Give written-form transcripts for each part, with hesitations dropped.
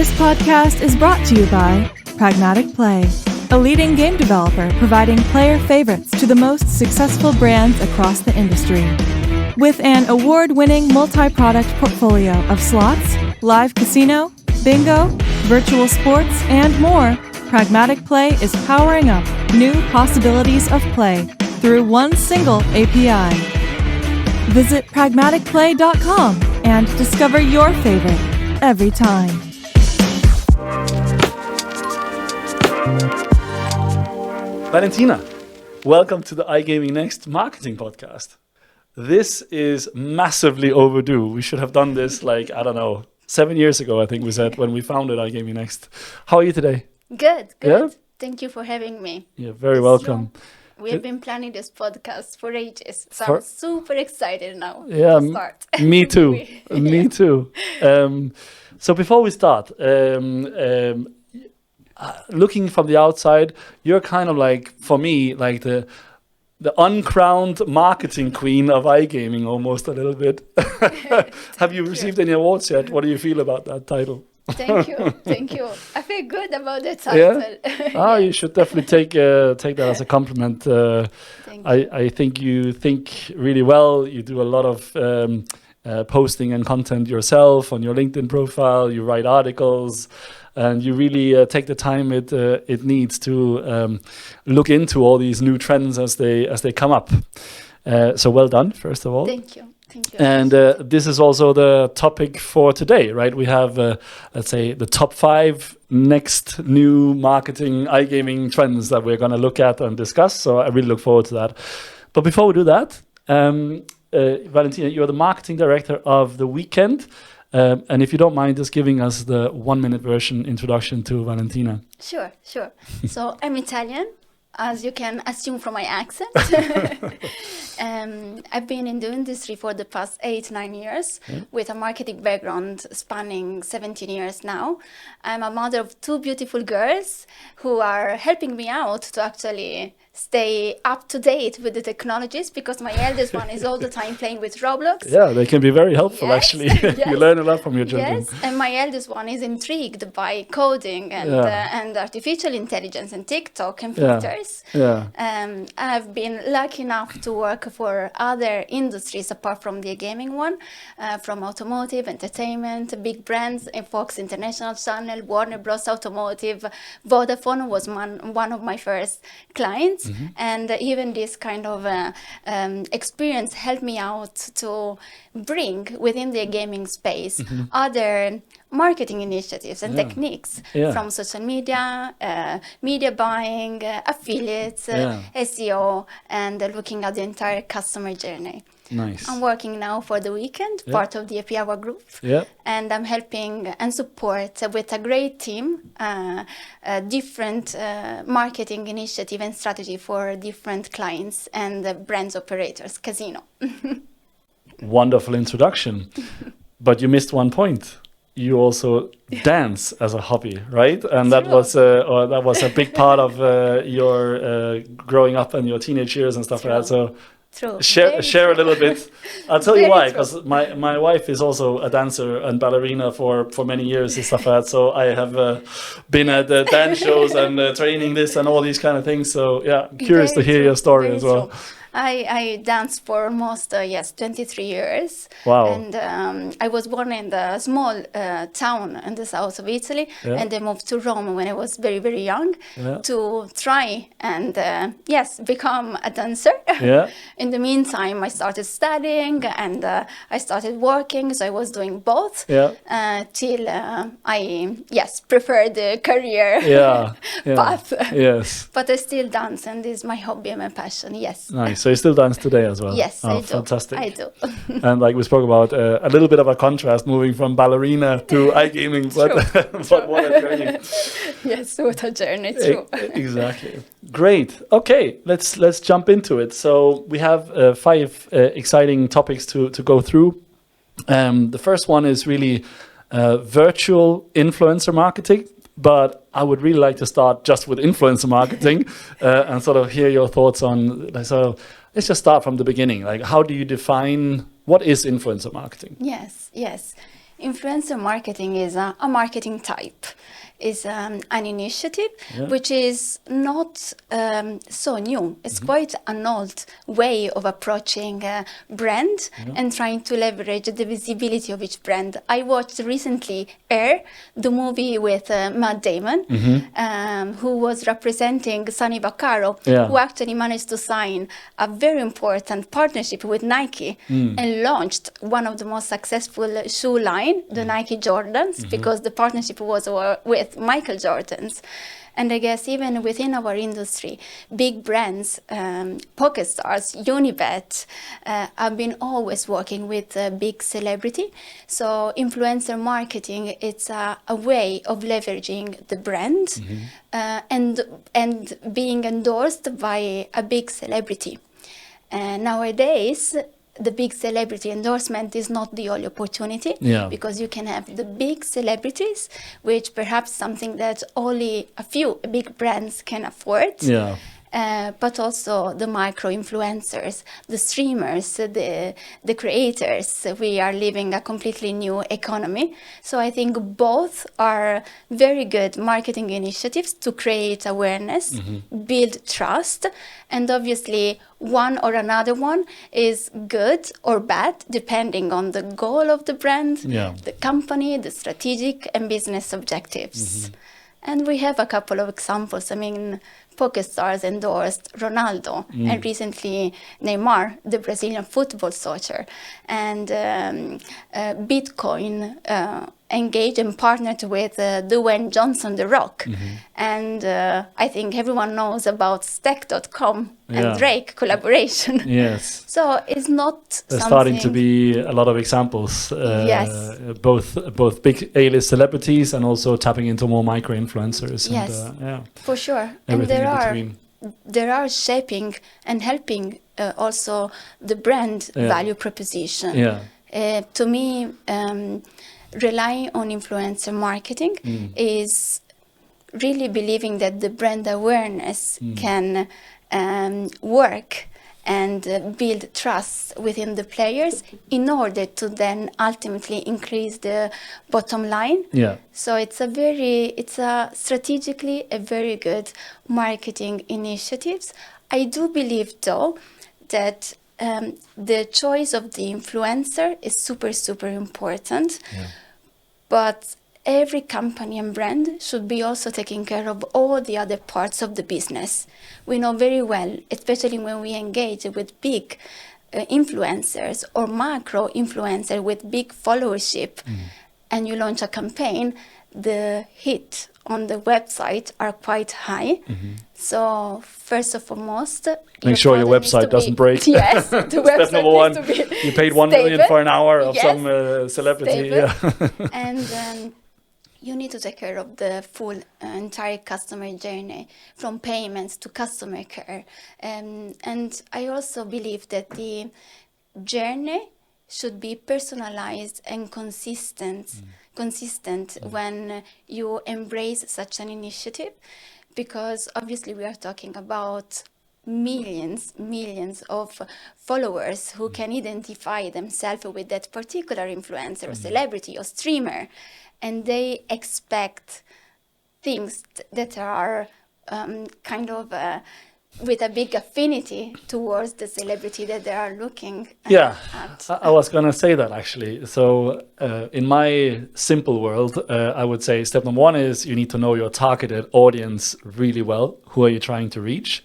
This podcast is brought to you by Pragmatic Play, a leading game developer providing player favorites to the most successful brands across the industry. With an award-winning multi-product portfolio of slots, live casino, bingo, virtual sports, and more, Pragmatic Play is powering up new possibilities of play through one single API. Visit pragmaticplay.com and discover your favorite every time. Valentina, welcome to the iGaming Next marketing podcast. This is massively overdue. We should have done this 7 years ago, I think we said, when we founded iGaming Next. How are you today? Good. Yeah? Thank you for having me. You're very welcome. We have been planning this podcast for ages, so I'm super excited now to start. Me too. Me too. So before we start, looking from the outside, you're kind of for me, the uncrowned marketing queen of iGaming, almost a little bit. Have you received any awards yet? What do you feel about that title? Thank you. I feel good about the title. Yeah? You should definitely take that as a compliment. I think you think really well. You do a lot of posting and content yourself on your LinkedIn profile. You write articles. And you really take the time it needs to look into all these new trends as they come up. So well done, first of all. Thank you. And this is also the topic for today, right? We have, let's say, the top 5 next new marketing iGaming trends that we're going to look at and discuss. So I really look forward to that. But before we do that, Valentina, you're the marketing director of The Weekend. And if you don't mind just giving us the 1-minute version introduction to Valentina. Sure. So I'm Italian, as you can assume from my accent. I've been in the industry for the past 8-9 years with a marketing background spanning 17 years now. I'm a mother of 2 beautiful girls who are helping me out to actually stay up to date with the technologies, because my eldest one is all the time playing with Roblox. Yeah, they can be very helpful, actually. You learn a lot from your children. Yes, and my eldest one is intrigued by coding and artificial intelligence and TikTok and filters. I've been lucky enough to work for other industries apart from the gaming one, from automotive, entertainment, big brands, Fox International Channel, Warner Bros. Automotive, Vodafone was one of my first clients. Mm-hmm. And even this kind of experience helped me out to bring within the gaming space other marketing initiatives and techniques from social media, media buying, affiliates, SEO, and looking at the entire customer journey. Nice. I'm working now for The Weekend, part of the Happy Hour group, and I'm helping and support with a great team, different marketing initiative and strategy for different clients and brands operators, casino. Wonderful introduction, but you missed one point. You also dance as a hobby, right? And that was a big part of your growing up and your teenage years and stuff like that. So. True. Share a little bit. I'll tell you why, because my wife is also a dancer and ballerina for many years and stuff like that. So I have been at the dance shows and training this and all these kind of things. So curious to hear your story as well. True. I danced for almost 23 years. Wow. And I was born in the small town in the south of Italy, and I moved to Rome when I was very, very young to try and become a dancer. In the meantime, I started studying and I started working, so I was doing both till I preferred the career path. Yes. But I still dance, and this is my hobby and my passion. Yes. Nice. So you still dance today as well? Yes, I do. Fantastic. I do. And like we spoke about, a little bit of a contrast moving from ballerina to iGaming, but what a journey. Yes, what a journey, true. Exactly. Great. Okay, let's jump into it. So we have 5 exciting topics to go through. The first one is really virtual influencer marketing. But I would really like to start just with influencer marketing and sort of hear your thoughts on. So let's just start from the beginning. Like, how do you define what is influencer marketing? Yes. influencer marketing is a marketing type. Is an initiative which is not so new. It's quite an old way of approaching a brand and trying to leverage the visibility of each brand. I watched recently Air, the movie with Matt Damon, who was representing Sonny Vaccaro, who actually managed to sign a very important partnership with Nike and launched one of the most successful shoe line, the Nike Jordans, because the partnership was with Michael Jordan's. And I guess even within our industry, big brands, pocket stars, Unibet, have been always working with big celebrity. So influencer marketing, it's a way of leveraging the brand and being endorsed by a big celebrity. And nowadays, the big celebrity endorsement is not the only opportunity, because you can have the big celebrities, which perhaps something that only a few big brands can afford. But also the micro influencers, the streamers, the creators. We are living a completely new economy. So I think both are very good marketing initiatives to create awareness, build trust, and obviously one or another one is good or bad depending on the goal of the brand, the company, the strategic and business objectives. And we have a couple of examples. I mean, poker stars endorsed Ronaldo and recently Neymar, the Brazilian football soccer, and Bitcoin engaged and partnered with Dwayne Johnson, The Rock. And I think everyone knows about Stack.com and Drake collaboration. So it's not There's starting to be a lot of examples, both big A-list celebrities and also tapping into more micro-influencers. And, for sure. And there are shaping and helping also the brand value proposition. To me, relying on influencer marketing is really believing that the brand awareness can work and build trust within the players in order to then ultimately increase the bottom line. So it's a strategically a very good marketing initiatives. I do believe though that the choice of the influencer is super important, but every company and brand should be also taking care of all the other parts of the business. We know very well, especially when we engage with big influencers or macro influencers with big followership, and you launch a campaign, the hit on the website are quite high. So first and foremost, make sure your website doesn't break. Yes, the website Step number one. needs to be You paid 1 million for an hour of some celebrity. And you need to take care of the full entire customer journey, from payments to customer care. And I also believe that the journey should be personalized and consistent when you embrace such an initiative, because obviously we are talking about millions of followers who can identify themselves with that particular influencer or celebrity or streamer, and they expect things that are kind of with a big affinity towards the celebrity that they are looking at. I was going to say that actually. So in my simple world, I would say step number one is you need to know your targeted audience really well. Who are you trying to reach?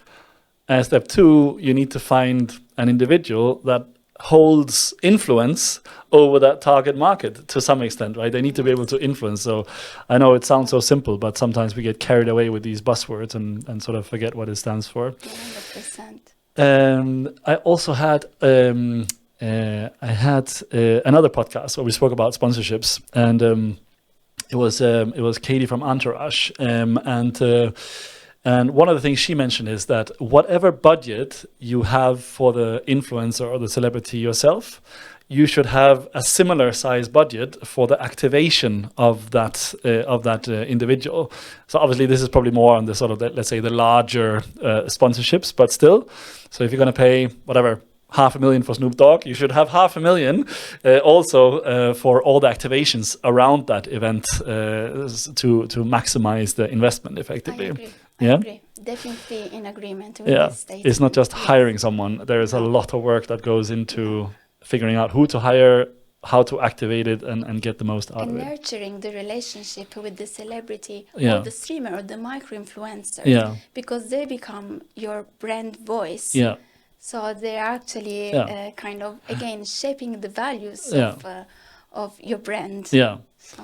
And step two, you need to find an individual that holds influence over that target market to some extent, right? They need to be able to influence. So I know it sounds so simple, but sometimes we get carried away with these buzzwords and sort of forget what it stands for. 100%. I also had another podcast where we spoke about sponsorships, and it was Katie from Entourage, and one of the things she mentioned is that whatever budget you have for the influencer or the celebrity yourself, you should have a similar size budget for the activation of that individual. So obviously this is probably more on the sort of let's say the larger sponsorships, but still. So if you're going to pay whatever 500,000 for Snoop Dogg, you should have 500,000 also for all the activations around that event to maximize the investment effectively. I agree. Yeah? I agree. Definitely in agreement with this statement. It's not just hiring someone. There is a lot of work that goes into figuring out who to hire, how to activate it, and get the most out of it. And nurturing the relationship with the celebrity or the streamer or the micro-influencer. Because they become your brand voice. So they're actually kind of, again, shaping the values of your brand. So,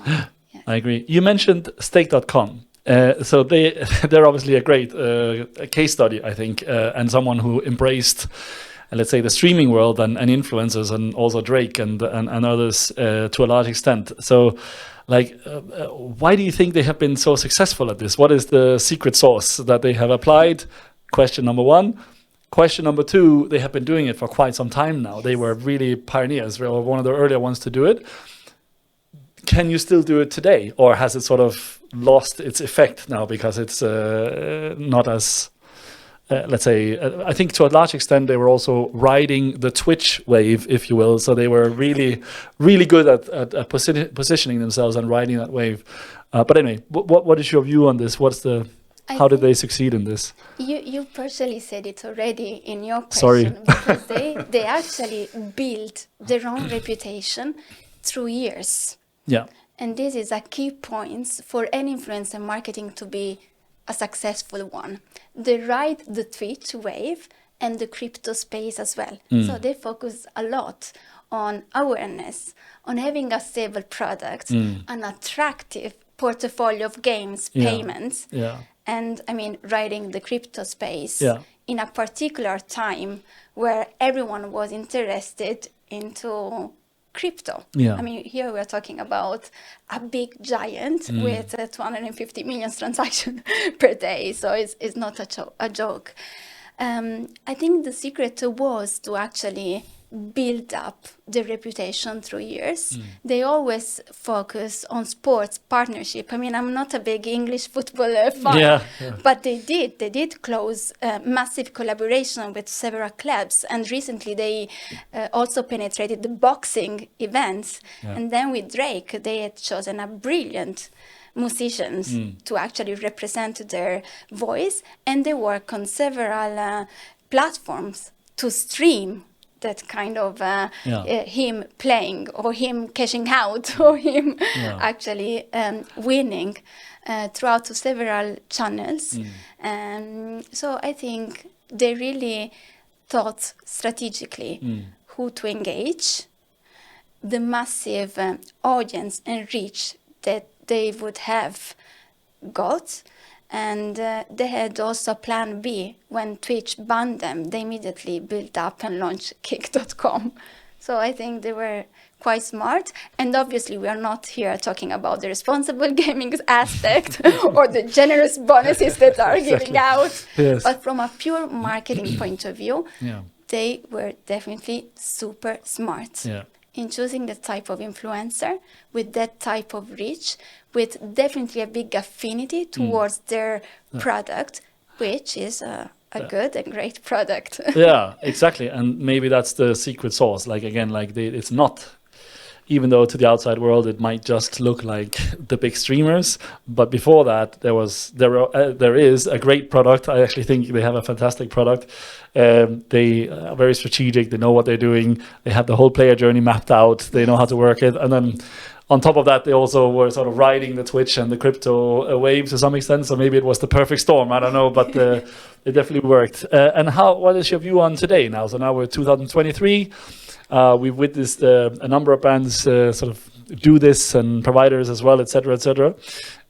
I agree. You mentioned stake.com. So they're obviously a great case study, I think, and someone who embraced, let's say, the streaming world and influencers, and also Drake and others to a large extent. So, like, why do you think they have been so successful at this? What is the secret sauce that they have applied? Question number one. Question number two, they have been doing it for quite some time now. They were really pioneers, they were one of the earlier ones to do it. Can you still do it today? Or has it sort of lost its effect now because it's not as, let's say, I think to a large extent they were also riding the Twitch wave, if you will. So they were really, really good at positioning themselves and riding that wave. But anyway, what is your view on this? How did they succeed in this? You partially said it already in your question. Because they actually built their own reputation through years. And this is a key point for any influencer marketing to be a successful one. They ride the Twitch wave and the crypto space as well. So they focus a lot on awareness, on having a stable product, an attractive portfolio of games, payments, and I mean, riding the crypto space in a particular time where everyone was interested into crypto. I mean, here we're talking about a big giant with 250 million transactions per day. So it's not a joke. I think the secret was to actually build up the reputation through years. They always focus on sports partnership. I mean, I'm not a big English football fan, but they did close massive collaboration with several clubs, and recently they also penetrated the boxing events. And then with Drake, they had chosen a brilliant musicians to actually represent their voice, and they work on several platforms to stream that kind of him playing or him cashing out or him actually winning throughout several channels. So I think they really thought strategically who to engage, the massive audience and reach that they would have got. And they had also a plan B. When Twitch banned them, they immediately built up and launched Kick.com. So I think they were quite smart. And obviously, we are not here talking about the responsible gaming aspect or the generous bonuses that are giving out. But from a pure marketing point of view, they were definitely super smart in choosing the type of influencer with that type of reach, with definitely a big affinity towards their product, which is a good and great product. Exactly. And maybe that's the secret sauce. Like, again, like it's not, even though to the outside world it might just look like the big streamers, but before that there is a great product. I actually think they have a fantastic product. They are very strategic. They know what they're doing. They have the whole player journey mapped out. They know how to work it. And then on top of that, they also were sort of riding the Twitch and the crypto wave to some extent. So maybe it was the perfect storm. I don't know, but it definitely worked. And what is your view on today now? So now we're 2023. We've witnessed a number of brands sort of do this, and providers as well, et cetera, et cetera.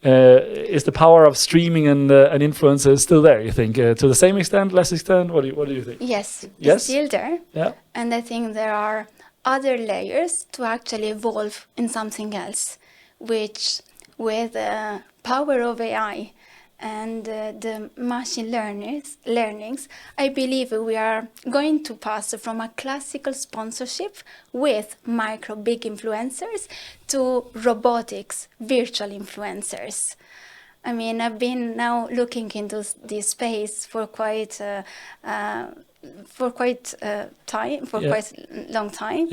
Is the power of streaming and influencers still there, you think? To the same extent, less extent? What do you think? Yes, it's still there. Yeah. And I think there are other layers to actually evolve in something else, which with the power of AI and the machine learnings, I believe we are going to pass from a classical sponsorship with micro big influencers to robotics, virtual influencers. I mean, I've been now looking into this space for quite for quite time, for quite long time,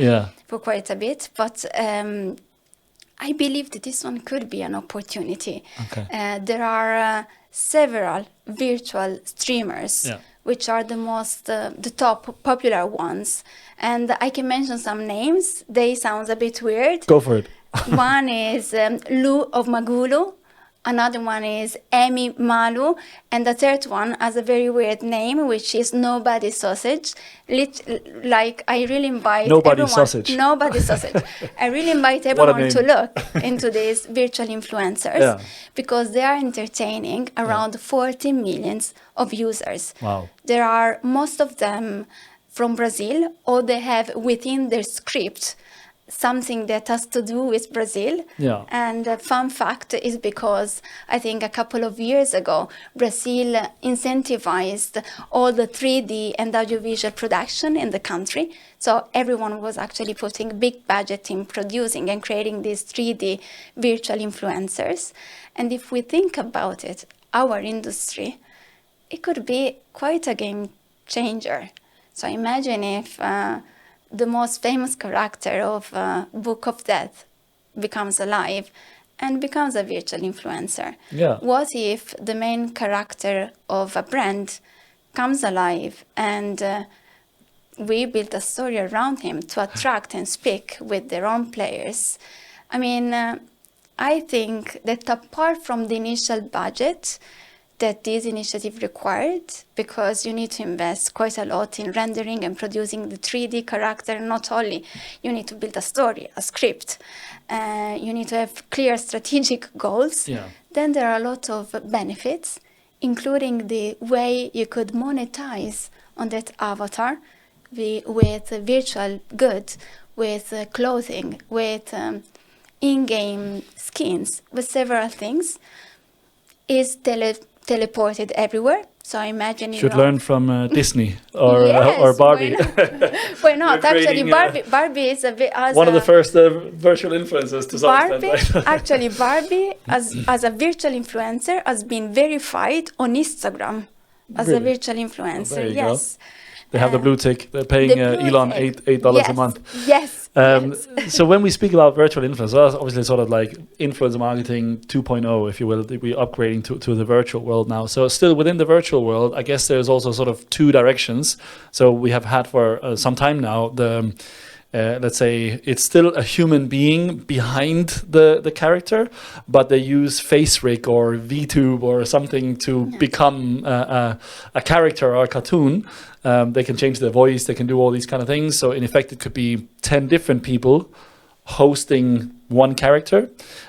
for quite a bit. But I believe that this one could be an opportunity. There are several virtual streamers, which are the top popular ones. And I can mention some names. They sound a bit weird. Go for it. One is Lou of Magulu. Another one is Emi Malu. And the third one has a very weird name, which is Nobody Sausage. Like, I really invite Nobody everyone... Sausage. Nobody Sausage. I really invite everyone to look into these virtual influencers because they are entertaining around 40 million of users. Wow. There are most of them from Brazil, or they have within their script something that has to do with Brazil. And a fun fact is because I think a couple of years ago, Brazil incentivized all the 3D and audiovisual production in the country. So everyone was actually putting big budget in producing and creating these 3D virtual influencers. And if we think about it, our industry, it could be quite a game changer. So imagine if the most famous character of Book of Death becomes alive and becomes a virtual influencer. What if the main character of a brand comes alive and we build a story around him to attract and speak with their own players? I mean, I think that apart from the initial budget that this initiative required, because you need to invest quite a lot in rendering and producing the 3D character. Not only you need to build a story, a script, you need to have clear strategic goals. Then there are a lot of benefits, including the way you could monetize on that avatar with virtual goods, with clothing, with in-game skins, with several things, is teleported everywhere. So I imagine you should learn from Disney or Barbie. Why not? Actually, Barbie is one of the first virtual influencers to some extent. Right? Actually, Barbie as a virtual influencer has been verified on Instagram as a virtual influencer. Yes. Go. They have the blue tick. They're paying Elon $8 a month. Yes. So when we speak about virtual influence, that's obviously sort of like influencer marketing 2.0, if you will. We're upgrading to the virtual world now. So still within the virtual world, I guess there's also sort of two directions. So we have had for some time now the let's say it's still a human being behind the character, but they use face rig or VTube or something to become a character or a cartoon. They can change their voice, they can do all these kind of things. So in effect, it could be 10 different people hosting one character.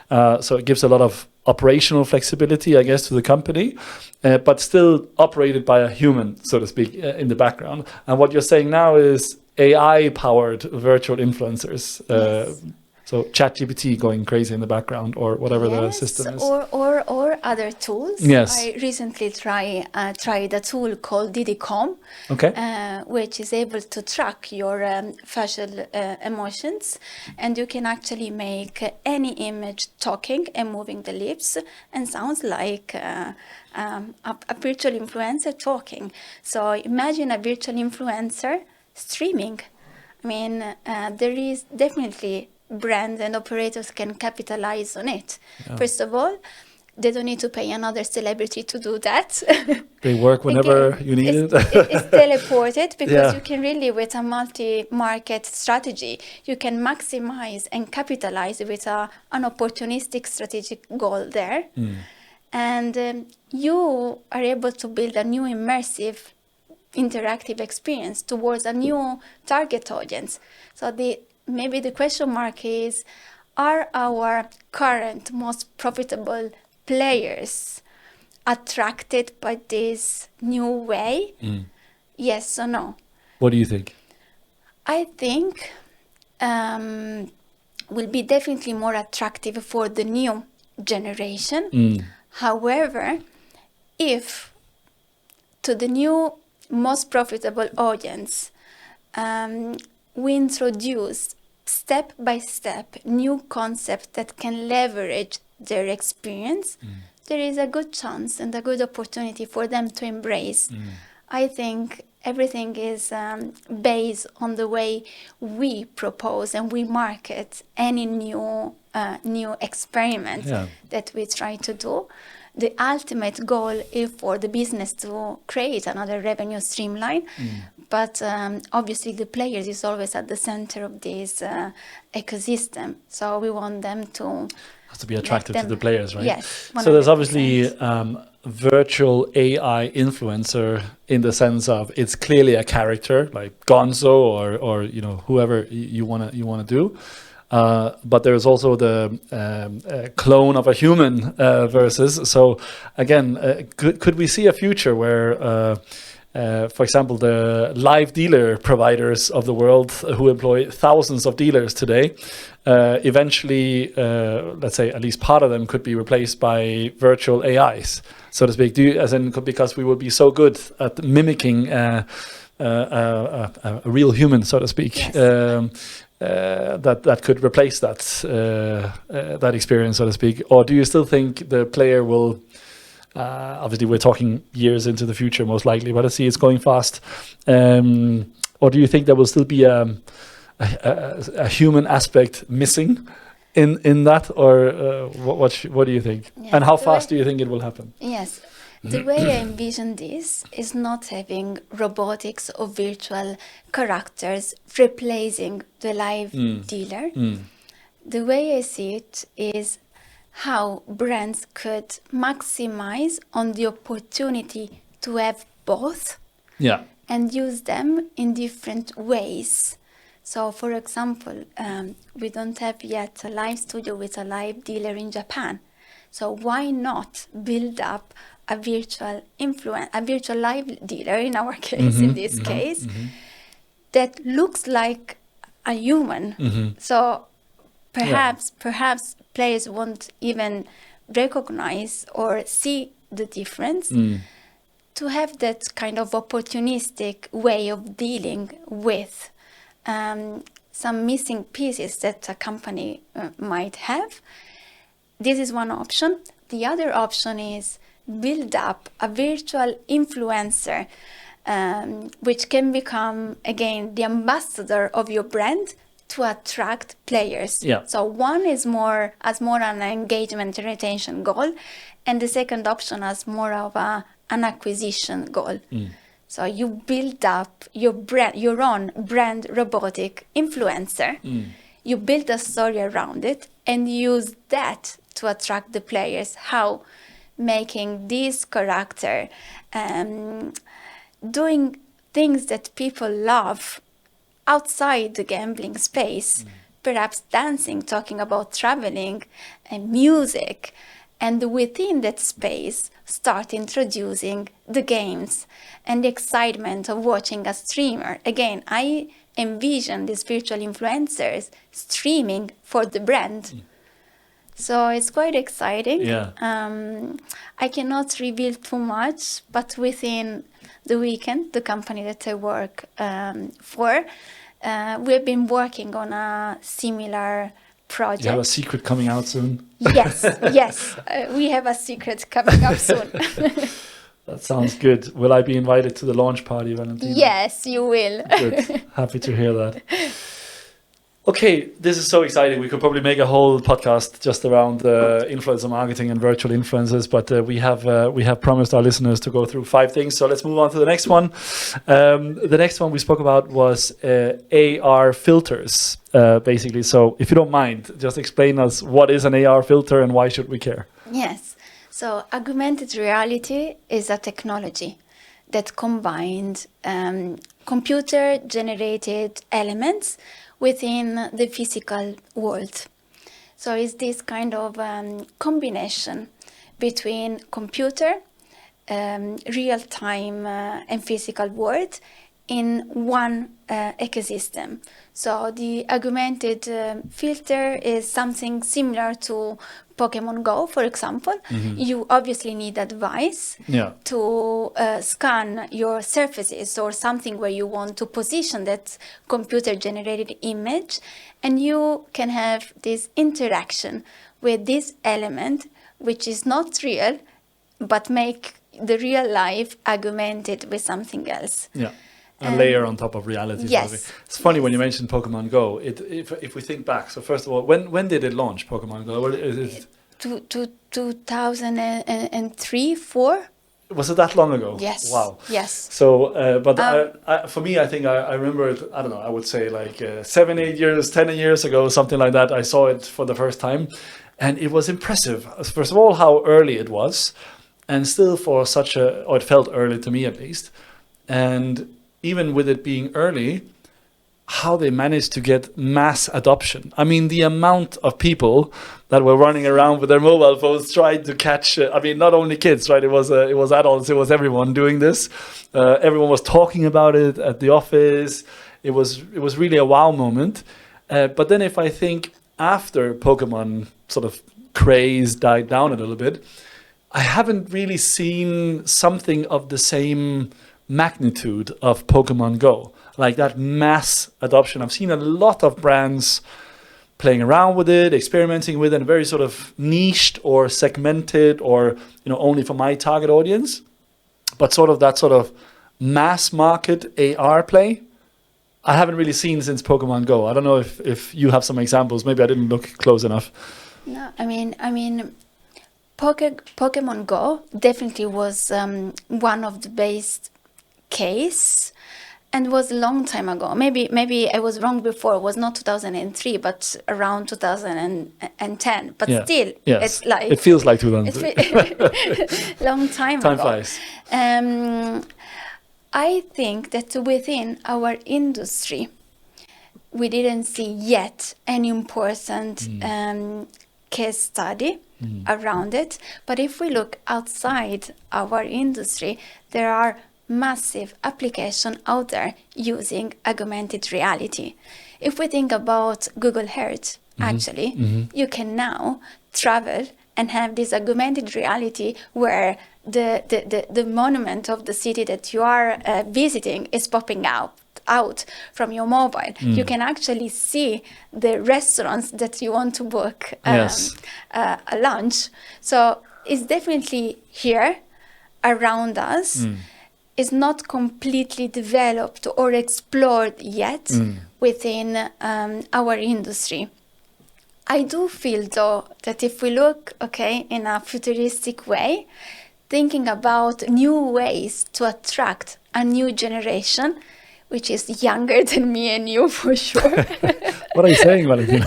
So it gives a lot of operational flexibility, I guess, to the company, but still operated by a human, so to speak, in the background. And what you're saying now is AI-powered virtual influencers. So ChatGPT going crazy in the background, or whatever the system is. Or other tools. Yes. I recently tried a tool called Diddy.com, which is able to track your facial emotions, and you can actually make any image talking and moving the lips, and sounds like a virtual influencer talking. So imagine a virtual influencer streaming. I mean, there is definitely brands and operators can capitalize on it. First of all, they don't need to pay another celebrity to do that. They work whenever you need it. It's teleported because you can really, with a multi-market strategy, you can maximize and capitalize with an opportunistic strategic goal there. And you are able to build a new immersive interactive experience towards a new target audience. So maybe the question mark is, are our current most profitable players attracted by this new way? Yes or no? What do you think? I think will be definitely more attractive for the new generation. However, if to the new most profitable audience, we introduce step by step new concepts that can leverage their experience, there is a good chance and a good opportunity for them to embrace. I think everything is based on the way we propose and we market any new experiment that we try to do. The ultimate goal is for the business to create another revenue streamline, but obviously the players is always at the center of this ecosystem. So we want them to has to be attractive to the players, right? Yes. 100%. So there's obviously virtual AI influencer in the sense of it's clearly a character like Gonzo or you know whoever you wanna do. But there's also the clone of a human versus. So again, could we see a future where, for example, the live dealer providers of the world who employ thousands of dealers today, eventually, let's say at least part of them could be replaced by virtual AIs, so to speak? Because we will be so good at mimicking a real human, so to speak. Yes. That could replace that experience, so to speak? Or do you still think the player will, obviously we're talking years into the future most likely, but I see it's going fast. Or do you think there will still be a human aspect missing in that? Or what do you think? Yeah, and how fast do you think it will happen? Yes. The way I envision this is not having robotics or virtual characters replacing the live dealer. The way I see it is how brands could maximize on the opportunity to have both and use them in different ways. So, for example, we don't have yet a live studio with a live dealer in Japan. So why not build up a virtual live dealer, in our case, in this case, that looks like a human. So perhaps players won't even recognize or see the difference. To have that kind of opportunistic way of dealing with some missing pieces that a company might have. This is one option. The other option is build up a virtual influencer, which can become, again, the ambassador of your brand to attract players. So one is more an engagement and retention goal, and the second option has more of an acquisition goal. So you build up your own brand robotic influencer. You build a story around it and use that to attract the players. How? Making this character doing things that people love outside the gambling space, perhaps dancing, talking about traveling and music, and within that space start introducing the games and the excitement of watching a streamer. Again, I envision these virtual influencers streaming for the brand. So it's quite exciting. I cannot reveal too much, but within the weekend, the company that I work for, we've been working on a similar project. You have a secret coming out soon? Yes, we have a secret coming up soon. That sounds good. Will I be invited to the launch party, Valentina? Yes, you will. Good. Happy to hear that. Okay, this is so exciting. We could probably make a whole podcast just around influencer marketing and virtual influencers, but we have promised our listeners to go through 5 things. So let's move on to the next one. The next one we spoke about was AR filters, basically. So if you don't mind, just explain us what is an AR filter and why should we care? Yes. So augmented reality is a technology that combined computer-generated elements within the physical world. So it's this kind of combination between computer, real-time and physical world in one ecosystem. So the augmented filter is something similar to Pokemon Go, for example. You obviously need a device to scan your surfaces or something where you want to position that computer-generated image, and you can have this interaction with this element, which is not real, but make the real life augmented with something else. A layer on top of reality. Yes. It's funny when you mentioned Pokemon Go. If we think back, so first of all, when did it launch, Pokemon Go? Well, 2003, 4. Was it that long ago? Yes. Wow. Yes. So, for me, I think I remember it, I don't know, I would say like 7, 8 years, 10 years ago, something like that. I saw it for the first time. And it was impressive. First of all, how early it was. And still for or it felt early to me at least. And even with it being early, how they managed to get mass adoption. I mean, the amount of people that were running around with their mobile phones trying to catch, not only kids, right? It was adults, it was everyone doing this. Everyone was talking about it at the office. It was really a wow moment. But then if I think after Pokemon sort of craze died down a little bit, I haven't really seen something of the same magnitude of Pokemon Go, like that mass adoption. I've seen a lot of brands playing around with it, experimenting with it, very sort of niched or segmented or only for my target audience. But sort of that sort of mass market AR play, I haven't really seen since Pokemon Go. I don't know if you have some examples. Maybe I didn't look close enough. No, I mean, Pokemon Go definitely was one of the best case, and was a long time ago. Maybe I was wrong before. It was not 2003, but around 2010. But still, yes. It's like it feels like 2003. Long time Time ago. flies. I think that within our industry, we didn't see yet any important case study around it. But if we look outside our industry, there are massive applications out there using augmented reality. If we think about Google Earth, actually, you can now travel and have this augmented reality where the monument of the city that you are visiting is popping out from your mobile. You can actually see the restaurants that you want to book a lunch. So it's definitely here around us. Is not completely developed or explored yet within our industry. I do feel though that if we look in a futuristic way, thinking about new ways to attract a new generation, which is younger than me and you for sure. What are you saying, Valentina?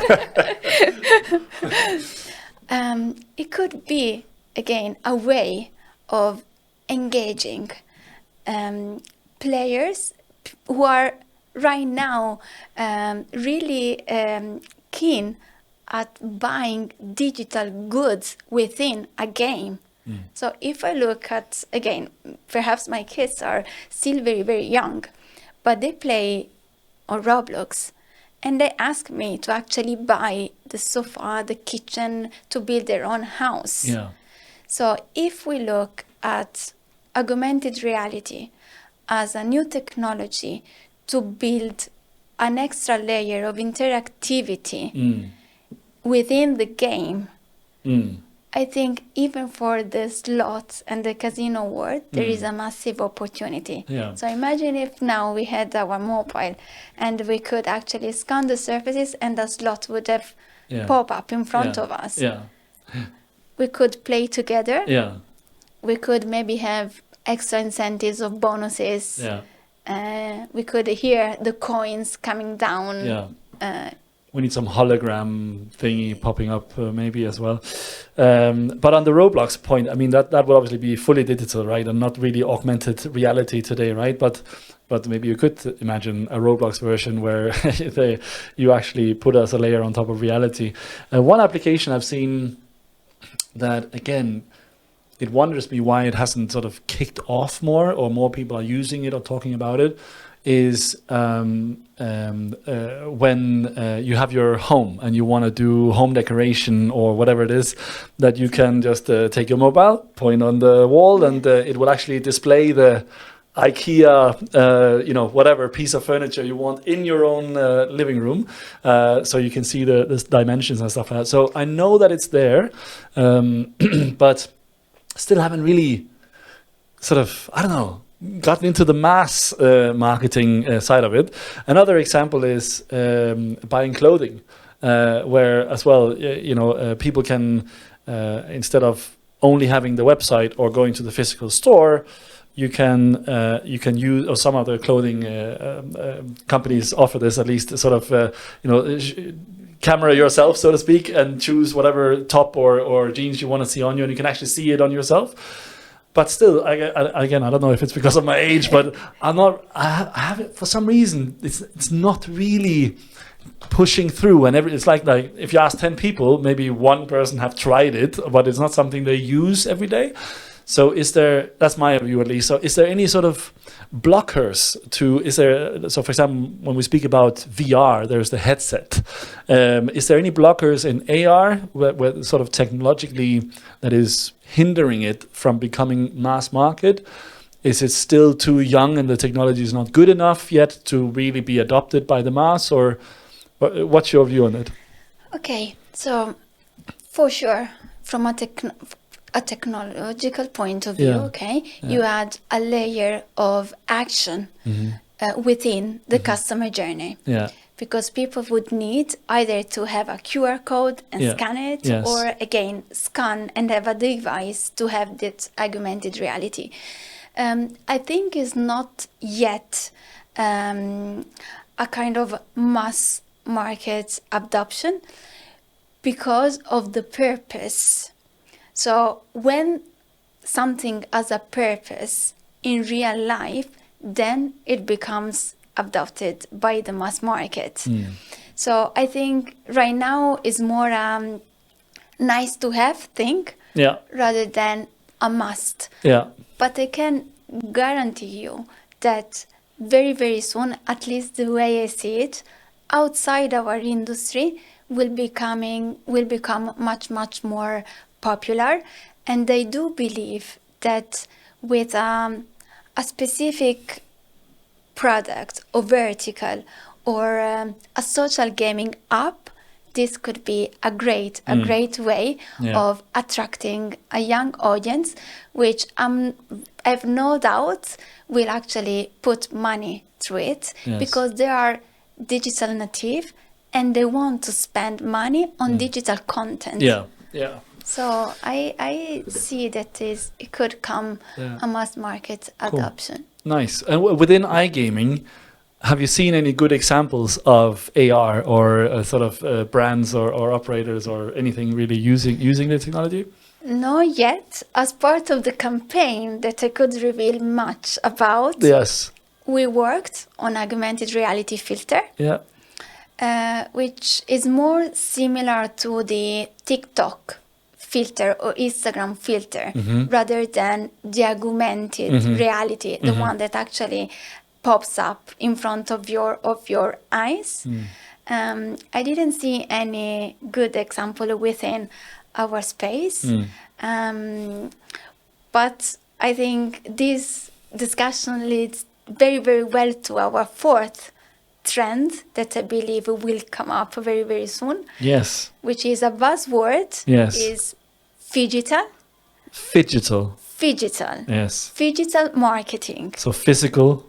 It could be, again, a way of engaging players who are right now really keen at buying digital goods within a game. So if I look at, again, perhaps my kids are still very, very young, but they play on Roblox and they ask me to actually buy the sofa, the kitchen, to build their own house. Yeah. So if we look at augmented reality as a new technology to build an extra layer of interactivity within the game, I think even for the slots and the casino world, there is a massive opportunity. Yeah. So imagine if now we had our mobile and we could actually scan the surfaces and the slot would have pop up in front of us. Yeah. We could play together. Yeah. We could maybe have extra incentives of bonuses. Yeah. We could hear the coins coming down. Yeah. We need some hologram thingy popping up maybe as well. But on the Roblox point, I mean, that would obviously be fully digital, right? And not really augmented reality today, right? But maybe you could imagine a Roblox version where you actually put as a layer on top of reality. One application I've seen that, again, it wonders me why it hasn't sort of kicked off more or more people are using it or talking about it, is when you have your home and you want to do home decoration or whatever it is, that you can just take your mobile, point on the wall, and it will actually display the IKEA, whatever piece of furniture you want in your own living room, so you can see the dimensions and stuff like that. So I know that it's there, but still haven't really sort of, I don't know, gotten into the mass marketing side of it. Another example is buying clothing, where as well, people can instead of only having the website or going to the physical store, you can use, or some other clothing companies offer this, at least sort of camera yourself, so to speak, and choose whatever top or jeans you want to see on you, and you can actually see it on yourself. But still, again, I don't know if it's because of my age, but I have it for some reason. It's not really pushing through, and it's like if you ask 10 people, maybe one person have tried it, but it's not something they use every day. So that's my view at least. So is there any sort of blockers so for example, when we speak about VR, there's the headset. Is there any blockers in AR where sort of technologically that is hindering it from becoming mass market? Is it still too young and the technology is not good enough yet to really be adopted by the mass, or what's your view on it? Okay, so for sure, from a technological point of view, you add a layer of action within the customer journey. Yeah. Because people would need either to have a QR code and scan it, or again, scan and have a device to have that augmented reality. I think is not yet a kind of mass market adoption because of the purpose. So when something has a purpose in real life, then it becomes adopted by the mass market. So I think right now is more nice to have thing rather than a must. Yeah. But I can guarantee you that very, very soon, at least the way I see it, outside our industry will become much, much more popular. And I do believe that with a specific product or vertical or a social gaming app, this could be a great way of attracting a young audience, which I have no doubt will actually put money through it because they are digital native and they want to spend money on digital content. Yeah. So I see that it could come a mass market adoption. Nice. And within iGaming, have you seen any good examples of AR or sort of brands or operators or anything really using the technology? Not yet. As part of the campaign that I could reveal much about, we worked on augmented reality filter, which is more similar to the TikTok filter or Instagram filter rather than the augmented reality, the one that actually pops up in front of your eyes. I didn't see any good example within our space, but I think this discussion leads very, very well to our fourth trend that I believe will come up very, very soon. Yes. Which is a buzzword. Yes. Is phygital. Phygital. Yes. Phygital marketing. So physical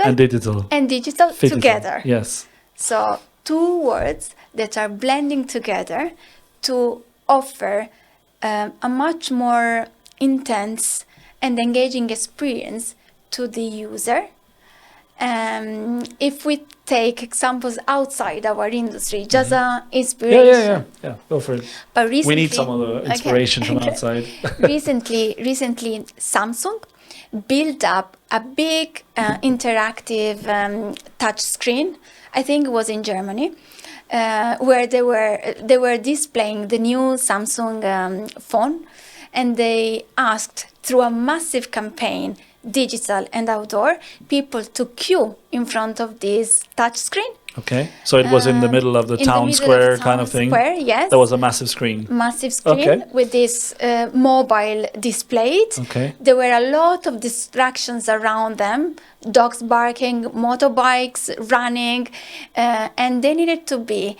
and digital. And digital phygital. Together. Yes. So two words that are blending together to offer a much more intense and engaging experience to the user. If we take examples outside our industry, just inspiration. Yeah. Go for it. But recently, we need some of the inspiration from outside. recently, Samsung built up a big interactive touch screen. I think it was in Germany, where they were displaying the new Samsung phone, and they asked through a massive campaign, digital and outdoor, people to queue in front of this touch screen. Okay, so it was in the middle of the town square kind of thing. Yes. There was a massive screen. With this mobile displayed. Okay. There were a lot of distractions around them, dogs barking, motorbikes running, and they needed to be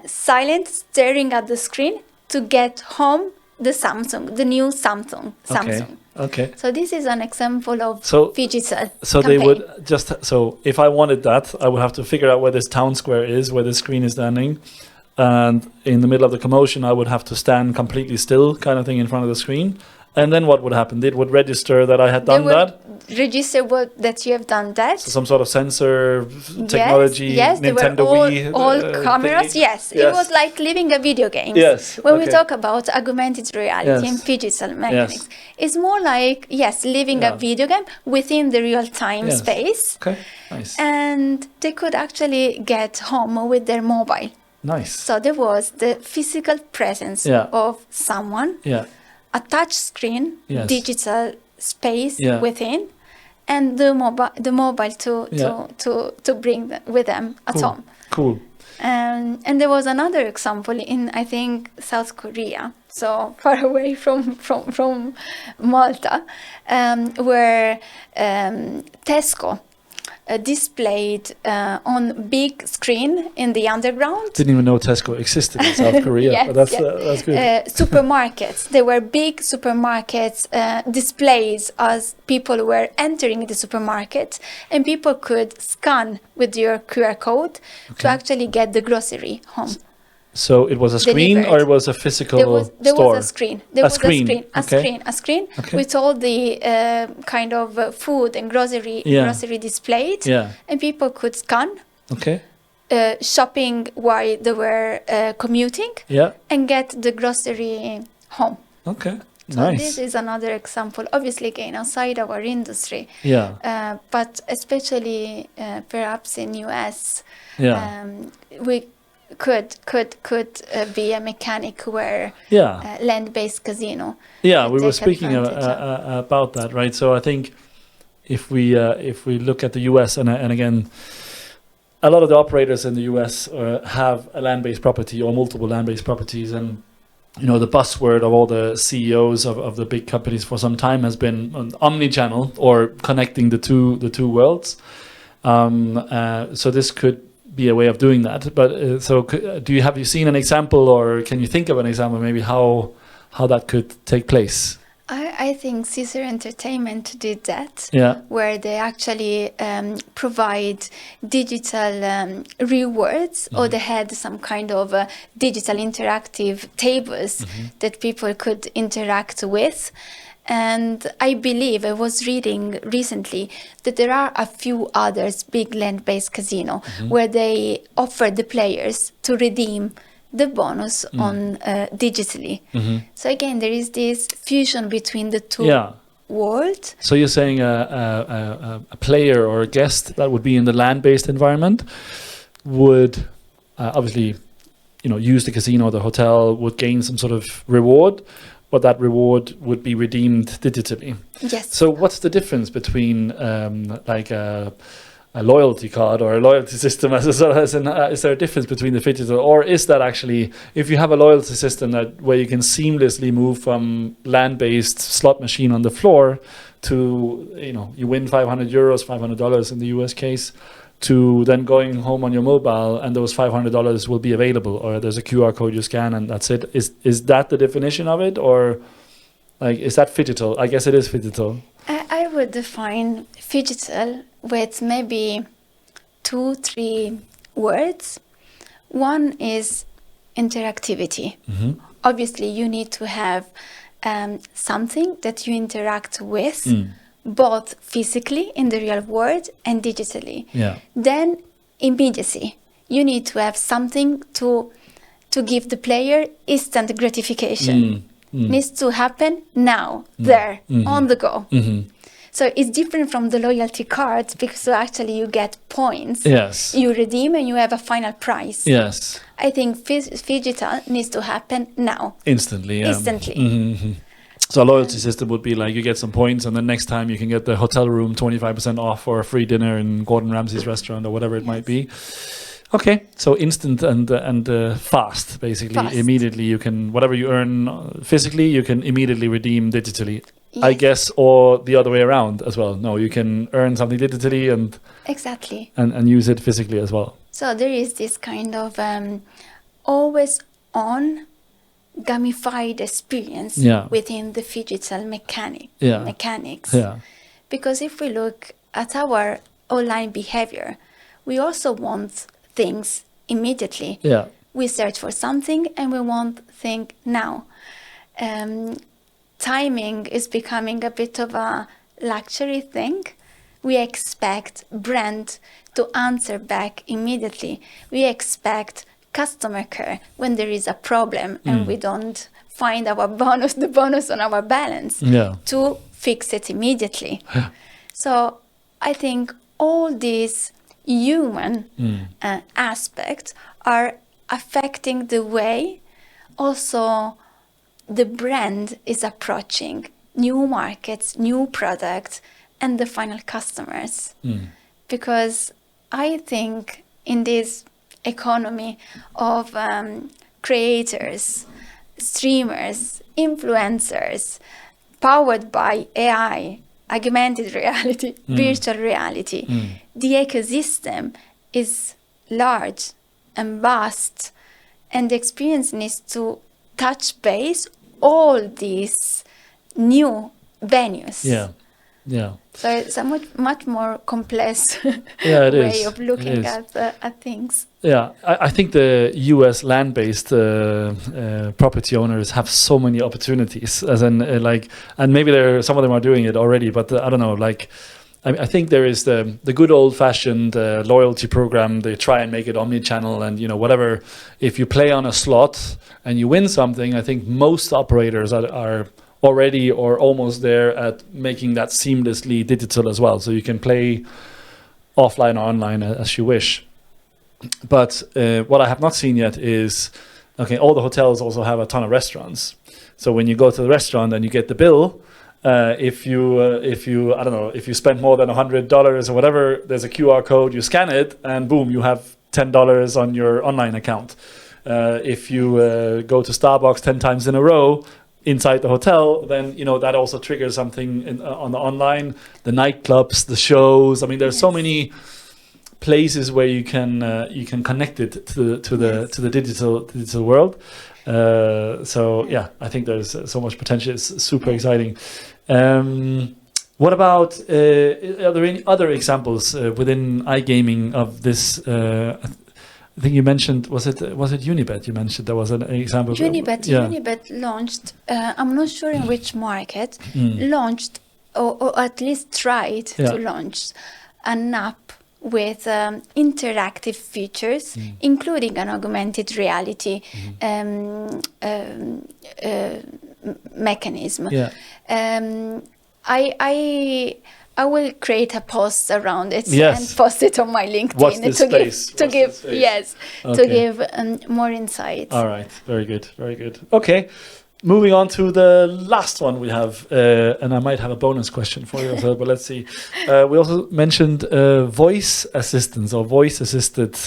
silent, staring at the screen to get home the Samsung, the new Samsung. Okay. So this is an example of phygital. So campaign. they would so if I wanted that, I would have to figure out where this town square is, where the screen is standing. And in the middle of the commotion, I would have to stand completely still, kind of thing, in front of the screen. And then what would happen? It would register that I had done that. Register that you have done that. So some sort of sensor technology. Yes, Nintendo they were Wii, all cameras. thingy. Yes, it was like living a video game. Yes. When we talk about augmented reality and phygital mechanics, it's more like living a video game within the real time space. Okay, nice. And they could actually get home with their mobile. Nice. So there was the physical presence of someone. Yeah. A touch screen, digital space within, and the mobile to bring with them at home. Cool. And there was another example in, I think, South Korea, so far away from Malta, where Tesco displayed on big screen in the underground. Didn't even know Tesco existed in South Korea, but that's good. Supermarkets. There were big supermarkets displays as people were entering the supermarket, and people could scan with your QR code to actually get the grocery home. So it was a screen delivered. Or it was a physical there store? was a screen. There was a screen Okay. with all the kind of food and grocery displayed, and people could scan. Okay. Shopping while they were commuting, and get the grocery home. Okay. So nice. This is another example, obviously again outside our industry, but especially perhaps in US, we could be a mechanic where land-based casino. Yeah, we were speaking about that, right? So I think if we look at the US and again, a lot of the operators in the US have a land-based property or multiple land-based properties, and the buzzword of all the CEOs of the big companies for some time has been omni-channel or connecting the two worlds. So this could be a way of doing that. But have you seen an example, or can you think of an example maybe how that could take place? I think Caesar Entertainment did that, where they actually provide digital rewards, or they had some kind of digital interactive tables that people could interact with. And I believe, I was reading recently that there are a few others big land-based casino where they offer the players to redeem the bonus on digitally. So again, there is this fusion between the two worlds. So you're saying a player or a guest that would be in the land-based environment would obviously, use the casino or the hotel, would gain some sort of reward, but that reward would be redeemed digitally. Yes. So what's the difference between a loyalty card or a loyalty system is there a difference between the phygital, or is that actually, if you have a loyalty system where you can seamlessly move from land-based slot machine on the floor to, you win €500, $500 in the US case, to then going home on your mobile and those $500 will be available, or there's a QR code you scan and that's it. Is that the definition of it, or is that phygital? I guess it is phygital. I would define phygital with maybe 2-3 words. One is interactivity. Obviously, you need to have something that you interact with, both physically in the real world and digitally. Then immediacy. You need to have something to give the player instant gratification. Needs to happen now, there, on the go. So it's different from the loyalty cards, because actually you get points. Yes. You redeem and you have a final price. Yes. I think phygital needs to happen now. Instantly. Instantly. So a loyalty system would be like you get some points, and then next time you can get the hotel room 25% off, or a free dinner in Gordon Ramsay's restaurant, or whatever it might be. Okay, so instant and fast, basically. Fast. Immediately you can, whatever you earn physically, you can immediately redeem digitally. Yes. I guess, or the other way around as well. No, you can earn something digitally and exactly and use it physically as well. So there is this kind of always on gamified experience within the digital mechanics. Yeah. Because if we look at our online behavior, we also want things immediately. Yeah. We search for something and we want things now. Timing is becoming a bit of a luxury thing. We expect brand to answer back immediately. We expect customer care when there is a problem and we don't find our the bonus on our balance to fix it immediately. Yeah. So I think all these human aspects are affecting the way also the brand is approaching new markets, new products, and the final customers. Because I think in this economy of creators, streamers, influencers, powered by AI, augmented reality, virtual reality, the ecosystem is large and vast, and the experience needs to touch base all these new venues. Yeah. So it's a much more complex way of looking at things. Yeah, I think the US land-based property owners have so many opportunities, as in and maybe some of them are doing it already, but I don't know, I think there is the good old-fashioned loyalty program. They try and make it omni-channel, and whatever. If you play on a slot and you win something, I think most operators are already or almost there at making that seamlessly digital as well. So you can play offline or online as you wish. But what I have not seen yet is, all the hotels also have a ton of restaurants. So when you go to the restaurant and you get the bill, if you spend more than $100 or whatever, there's a QR code, you scan it, and boom, you have $10 on your online account. If you go to Starbucks 10 times in a row inside the hotel, then that also triggers something on the online, the nightclubs, the shows. I mean, there's so many places where you can connect it to the digital world. So yeah, I think there's so much potential. It's super exciting. What about are there any other examples within iGaming of this? I think you mentioned, was it Unibet? You mentioned there was an example. Unibet launched. I'm not sure in which market launched, or at least tried to launch an app with interactive features, including an augmented reality mechanism. I will create a post around it and post it on my LinkedIn to give more insight. All right, very good. Okay, moving on to the last one we have, and I might have a bonus question for you as well, but let's see. We also mentioned voice assistance or voice-assisted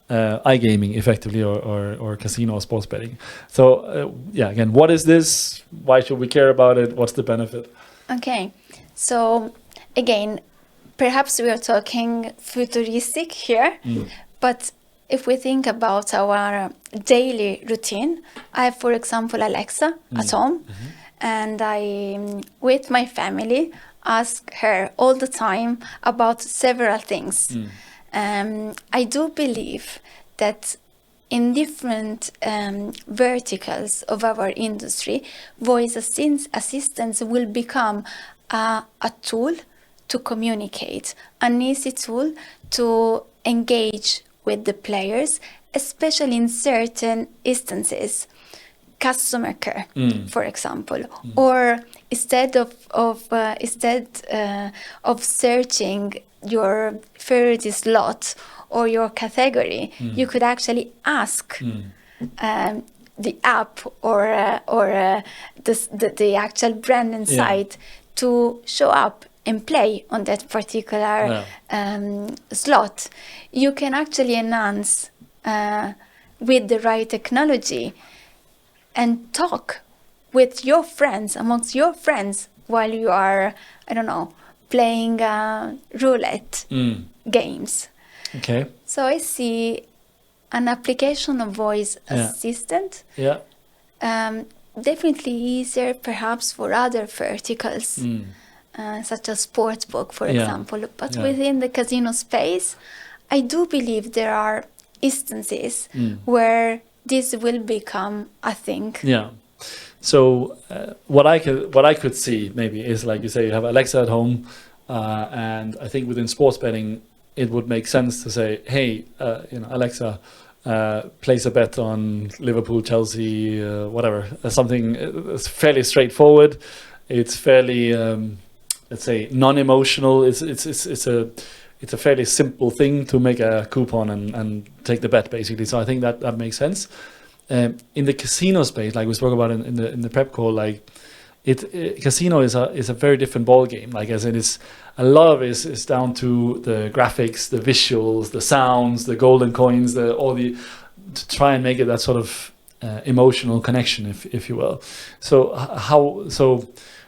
iGaming, effectively, or casino or sports betting. So again, what is this? Why should we care about it? What's the benefit? Okay, so again, perhaps we are talking futuristic here, but if we think about our daily routine, I have, for example, Alexa at home, and I, with my family, ask her all the time about several things. I do believe that in different verticals of our industry, voice assistance will become a tool to communicate, an easy tool to engage with the players, especially in certain instances, customer care, for example, or instead of searching your favorite slot or your category, you could actually ask the app or the actual brand and site to show up and play on that particular slot. You can actually enhance with the right technology and talk with your friends, amongst your friends, while you are, I don't know, playing roulette games. Okay. So I see an application of voice assistant Definitely easier perhaps for other verticals, such as sportsbook, for example. But within the casino space, I do believe there are instances where this will become a thing. Yeah. So what I could see maybe is, like you say, you have Alexa at home, and I think within sports betting it would make sense to say, hey, Alexa, place a bet on Liverpool, Chelsea, whatever. Something fairly straightforward. It's fairly, let's say, non-emotional. It's a fairly simple thing to make a coupon and take the bet, basically. So I think that makes sense. In the casino space, like we spoke about in the prep call, like casino is a very different ball game. Like, as in, it's a lot of it is down to the graphics, the visuals, the sounds, the golden coins, to try and make it that sort of emotional connection, if you will. So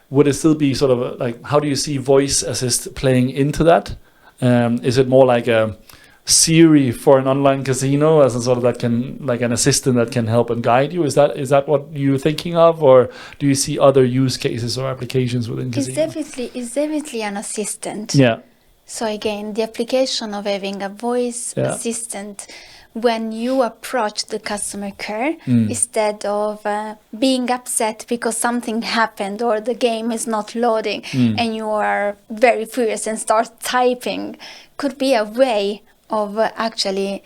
would it still be sort of like, how do you see voice assist playing into that? Is it more like a Siri for an online casino, as a sort of that can, like an assistant that can help and guide you? Is that what you're thinking of, or do you see other use cases or applications within casino? It's definitely an assistant. Yeah. So again, the application of having a voice assistant when you approach the customer care, instead of being upset because something happened or the game is not loading and you are very furious and start typing, could be a way of actually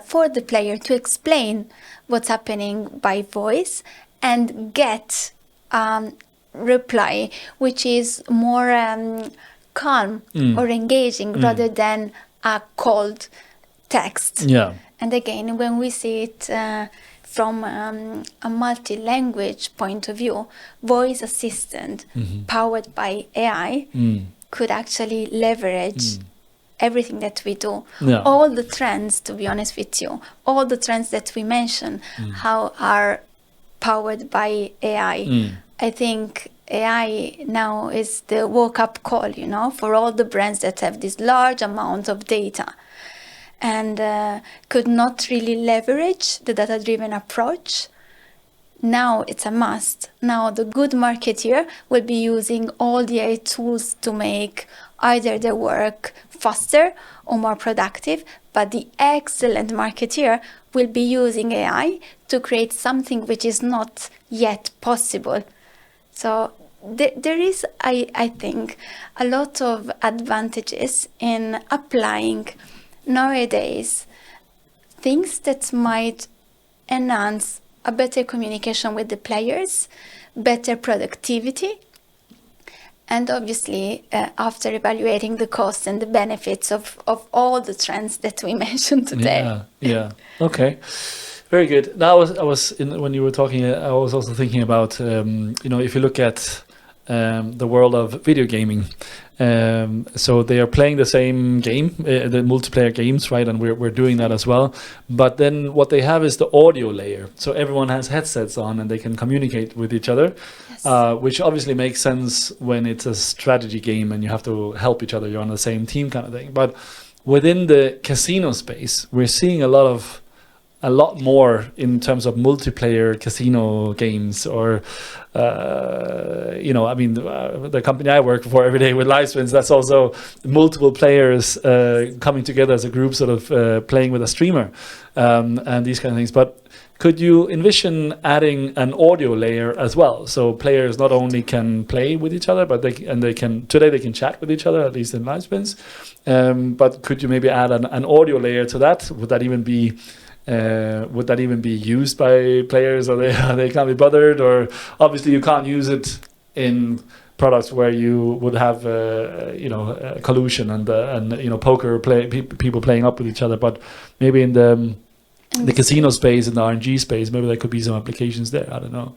for the player to explain what's happening by voice and get reply which is more calm or engaging rather than a cold text. Yeah. And again, when we see it from a multi-language point of view, voice assistant powered by AI could actually leverage everything that we do. Yeah. All the trends, to be honest with you, all the trends that we mention, how are powered by AI. I think AI now is the wake-up call, for all the brands that have this large amount of data and could not really leverage the data-driven approach. Now it's a must. Now the good marketeer will be using all the AI tools to make either their work faster or more productive, but the excellent marketeer will be using AI to create something which is not yet possible. So there is, I think, a lot of advantages in applying nowadays things that might enhance a better communication with the players, better productivity, and obviously after evaluating the costs and the benefits of all the trends that we mentioned today. Yeah. Okay. Very good. Now, when you were talking, I was also thinking about, if you look at the world of video gaming, so they are playing the same game, the multiplayer games, right? And we're doing that as well. But then what they have is the audio layer. So everyone has headsets on and they can communicate with each other, which obviously makes sense when it's a strategy game and you have to help each other. You're on the same team kind of thing. But within the casino space, we're seeing a lot more in terms of multiplayer casino games, or the company I work for every day with Livespins, that's also multiple players coming together as a group, sort of playing with a streamer, and these kind of things. But could you envision adding an audio layer as well, so players not only can play with each other, but they can chat with each other, at least in Livespins, but could you maybe add an audio layer to that? Would that even be used by players, or they can't be bothered? Or obviously you can't use it in products where you would have collusion and poker people playing up with each other, but maybe in the casino space, in the RNG space, maybe there could be some applications there. I don't know.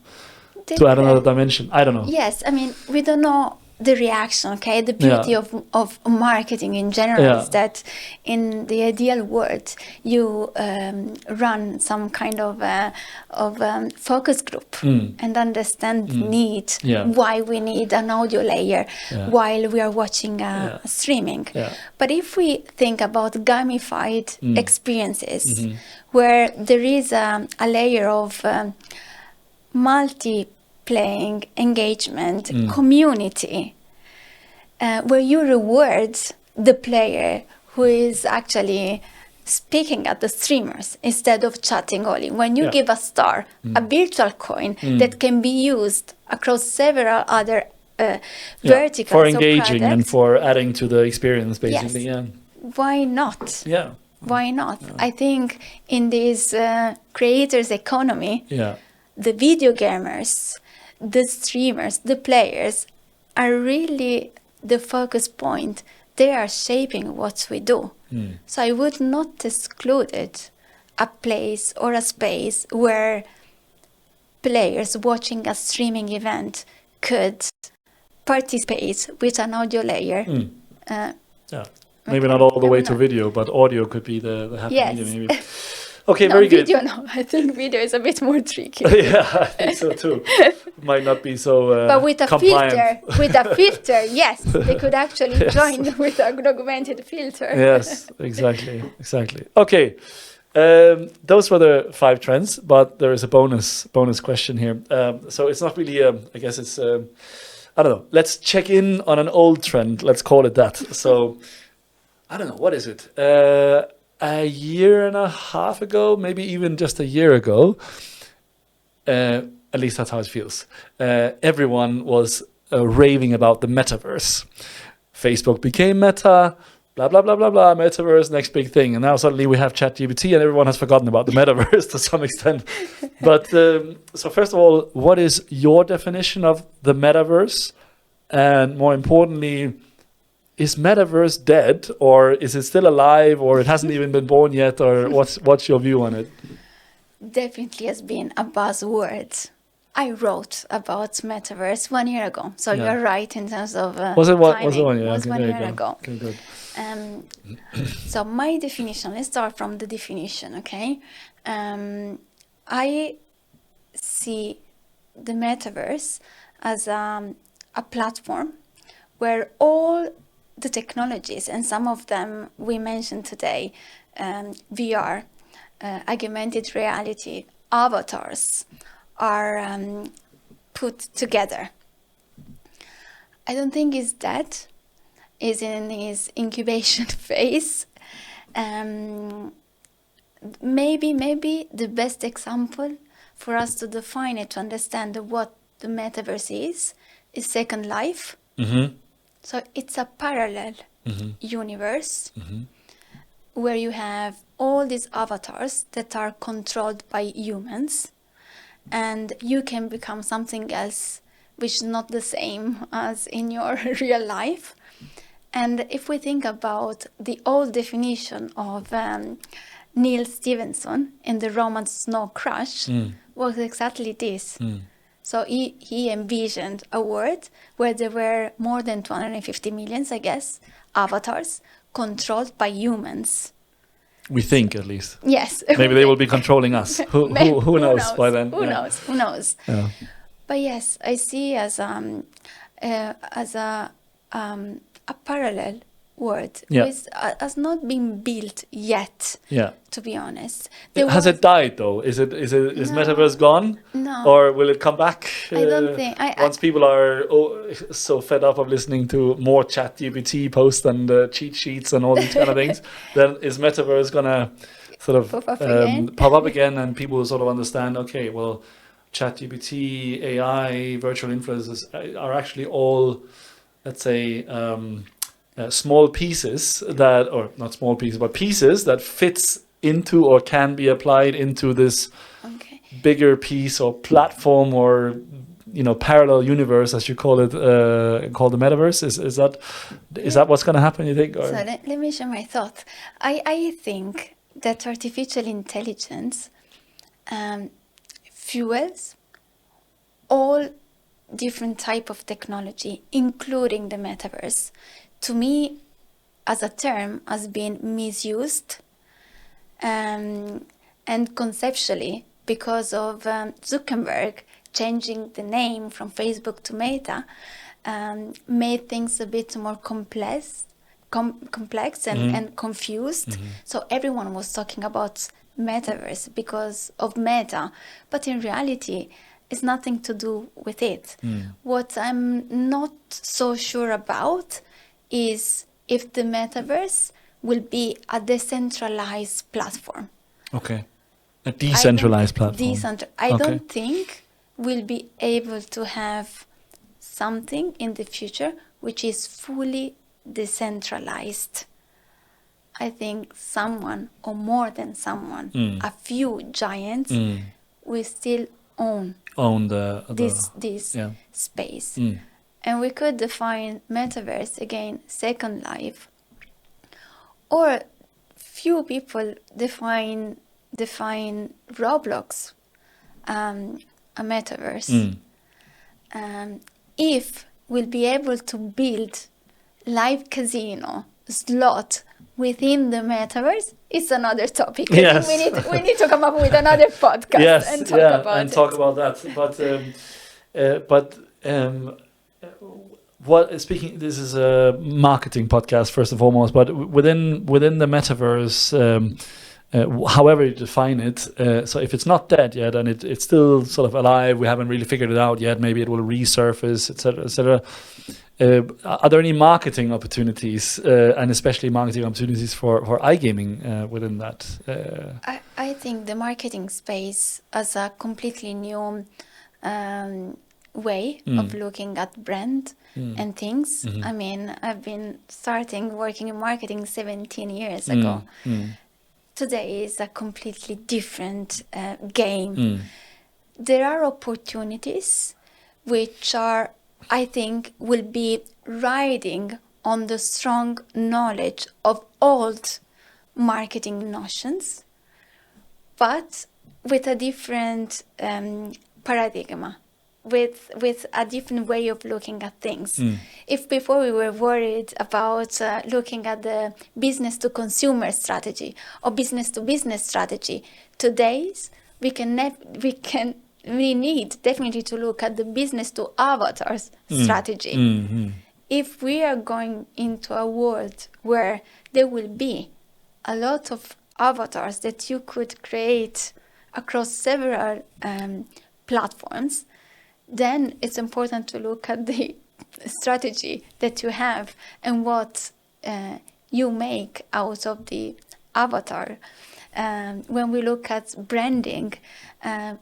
To add another dimension, I don't know. Yes, I mean, we don't know the reaction, okay? The beauty of marketing in general is that in the ideal world, you run some kind of focus group and understand the need, why we need an audio layer while we are watching streaming. But if we think about gamified experiences, where there is a layer of multi-playing engagement community where you reward the player who is actually speaking at the streamers instead of chatting only. When you give a star, a virtual coin that can be used across several other verticals for engaging of and for adding to the experience, basically. Yes. Why not? Yeah. Why not? I think in this creators economy, the video gamers, the streamers, the players are really the focus point. They are shaping what we do. So I would not exclude it, a place or a space where players watching a streaming event could participate with an audio layer. Maybe not all the way to video, but audio could be the happy medium, maybe. Okay, no, very good. Video, no. I think video is a bit more tricky. Yeah, I think so too. Might not be so but with a compliant. filter, yes, they could actually join with an augmented filter. Yes, exactly. Okay, those were the 5 trends, but there is a bonus question here. So it's not really, I guess it's, I don't know. Let's check in on an old trend. Let's call it that. So, I don't know, what is it? A year and a half ago, maybe even just a year ago, at least that's how it feels. Everyone was raving about the Metaverse. Facebook became Meta, blah, blah, blah, blah, blah, Metaverse, next big thing. And now suddenly we have ChatGPT and everyone has forgotten about the Metaverse to some extent. But so first of all, what is your definition of the Metaverse? And more importantly, is Metaverse dead, or is it still alive, or it hasn't even been born yet, or what's your view on it? Definitely has been a buzzword. I wrote about Metaverse 1 year ago, so you're right in terms of was it timing. Was it 1 year? It was 1 year ago. Okay, good. So my definition, let's start from the definition, okay? I see the Metaverse as a platform where all the technologies, and some of them we mentioned today, VR, augmented reality, avatars, are put together. I don't think it's dead. It's in its incubation phase. Maybe the best example for us to define it, to understand what the Metaverse is Second Life. So it's a parallel universe where you have all these avatars that are controlled by humans, and you can become something else which is not the same as in your real life. And if we think about the old definition of Neil Stevenson in the romance Snow Crash, was exactly this. So he envisioned a world where there were more than 250 million, I guess, avatars controlled by humans. We think, at least. Yes. Maybe they will be controlling us. Who knows by then? Who knows? Yeah. But yes, I see as a parallel world, which has not been built yet. Yeah. To be honest, has it died though? Is Metaverse gone? No. Or will it come back? I don't think. Once people are so fed up of listening to more ChatGPT posts and cheat sheets and all these kind of things, then is Metaverse gonna sort of pop up again, and people will sort of understand? Okay, well, ChatGPT, AI, virtual influencers are actually all, let's say, small pieces that, or not small pieces, but pieces that fits into or can be applied into this bigger piece or platform, or parallel universe, as you call it, called the Metaverse. Is that what's going to happen, you think? Or? So let me share my thought. I think that artificial intelligence fuels all different type of technology, including the Metaverse. To me, as a term, has been misused, and conceptually, because of Zuckerberg changing the name from Facebook to Meta, made things a bit more complex and confused. So everyone was talking about Metaverse because of Meta, but in reality, It's nothing to do with it. What I'm not so sure about is if the metaverse will be a decentralized platform. Okay. A decentralized platform. I don't think we'll be able to have something in the future which is fully decentralized. I think someone, or more than someone, a few giants, will still own this space. And we could define metaverse again, Second Life, or few people define Roblox a metaverse. If we'll be able to build live casino slot within the metaverse, it's another topic. Yes. we need to come up with another podcast and talk about that. But speaking, this is a marketing podcast first and foremost, but within the metaverse, however you define it, so if it's not dead yet and it's still sort of alive, we haven't really figured it out yet, maybe it will resurface, etc., etc. Are there any marketing opportunities, and especially marketing opportunities for iGaming within that? I think the marketing space as a completely new way of looking at brand and things. I mean, I've been working in marketing 17 years ago. Today is a completely different game. There are opportunities which are, I think, will be riding on the strong knowledge of old marketing notions, but with a different paradigm, with a different way of looking at things. If before we were worried about looking at the business to consumer strategy or business to business strategy, today's we need definitely to look at the business to avatars strategy. If we are going into a world where there will be a lot of avatars that you could create across several platforms, then it's important to look at the strategy that you have and what you make out of the avatar. When we look at branding,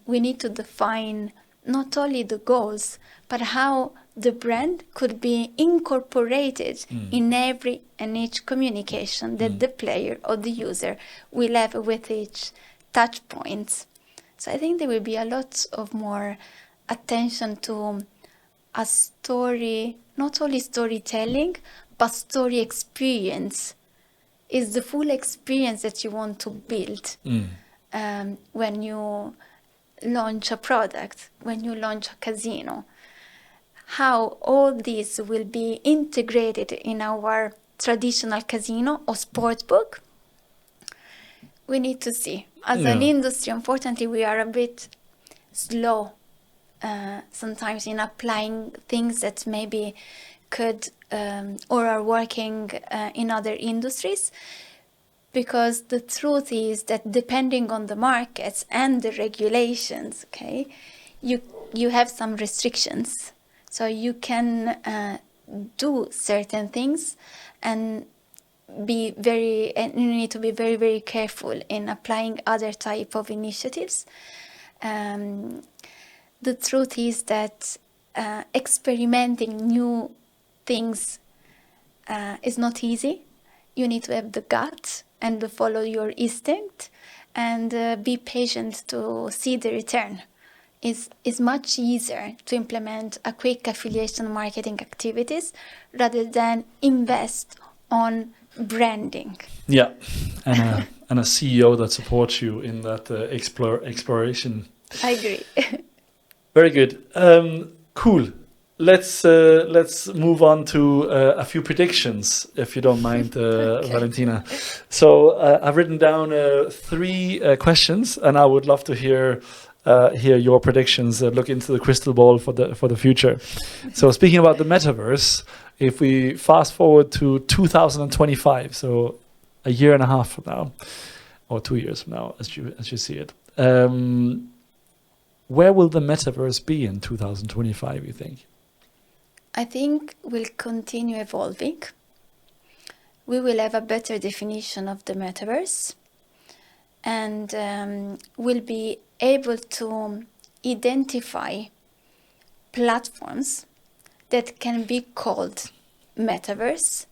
we need to define not only the goals, but how the brand could be incorporated in every and each communication that the player or the user will have with each touch point. So I think there will be a lot of more attention to a story, not only storytelling, but story experience is the full experience that you want to build when you launch a product, when you launch a casino. How all this will be integrated in our traditional casino or sportsbook, we need to see. As an industry, unfortunately, we are a bit slow sometimes in applying things that maybe could or are working in other industries, because the truth is that depending on the markets and the regulations, you have some restrictions. So you can do certain things and you need to be very, very careful in applying other type of initiatives. The truth is that experimenting new things is not easy. You need to have the gut and to follow your instinct and be patient to see the return. It's much easier to implement a quick affiliation marketing activities rather than invest on branding. Yeah, and a CEO that supports you in that exploration. I agree. Very good. Cool. Let's move on to a few predictions, if you don't mind, okay. Valentina. So I've written down 3 questions, and I would love to hear your predictions. Look into the crystal ball for the future. So speaking about the metaverse, if we fast forward to 2025, so a year and a half from now, or 2 years from now, as you see it. where will the metaverse be in 2025, you think? I think we'll continue evolving. We will have a better definition of the metaverse, and we'll be able to identify platforms that can be called metaverse